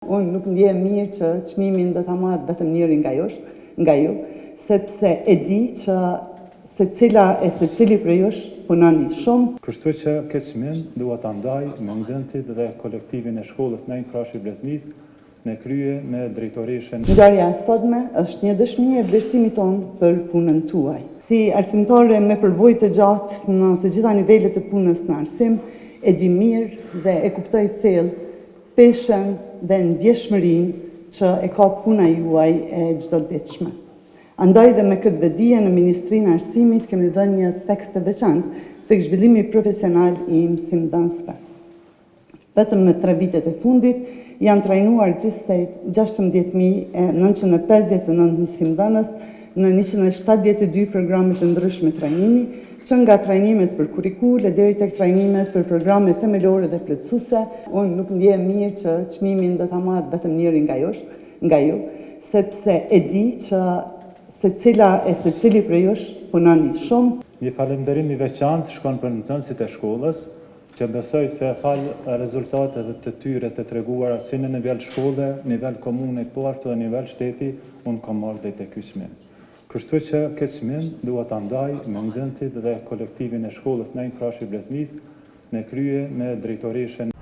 Unë nuk ndjehem mirë që çmimin do ta marr vetëm njëri nga ju, sepse e di që secili prej jush punoni shumë. Kështu që këtë çmim dua ta ndaj me nxënësit dhe kolektivin e shkollës Nejn Krashi Breznik në krye me drejtoreshën. Ngjarja e sotme është një dëshmi e vlerësimit tonë për punën tuaj. Si arsimtore me përvojë të gjatë në të gjitha nivelet e punës në arsim, e di mirë dhe e kuptoj thellë peshën dhe ndjeshmërinë që e ka puna juaj e çdoditshme. Andaj dhe me këtë vedije në Ministrinë e Arsimit kemi dhënë një tekst të veçantë tek zhvillimi profesional i mësimdhënësve. Vetëm në 3 vitet e fundit janë trajnuar gjithsej 16.959 mësimdhënës në 172 programe të ndryshme trajnimi, që nga trajnimet për kurikule deri tek trajnimet për programe themelore dhe plotësuese. Unë nuk ndjehem mirë që çmimin do ta marr vetëm njëri nga ju, sepse e di që secili prej jush punoni shumë. Një falënderim i veçantë shkon për nxënësit e shkollës, që besoj se fal rezultateve të tyre të treguara si në nivel shkolle, nivel komune, po ashtu dhe nivel shteti, unë kam marrë dhe tek ky çmim. Kështu që këtë çmim dua ta ndaj me nxënësit dhe kolektivin e shkollës Nejn Krashi Breznik në krye me drejtoreshën.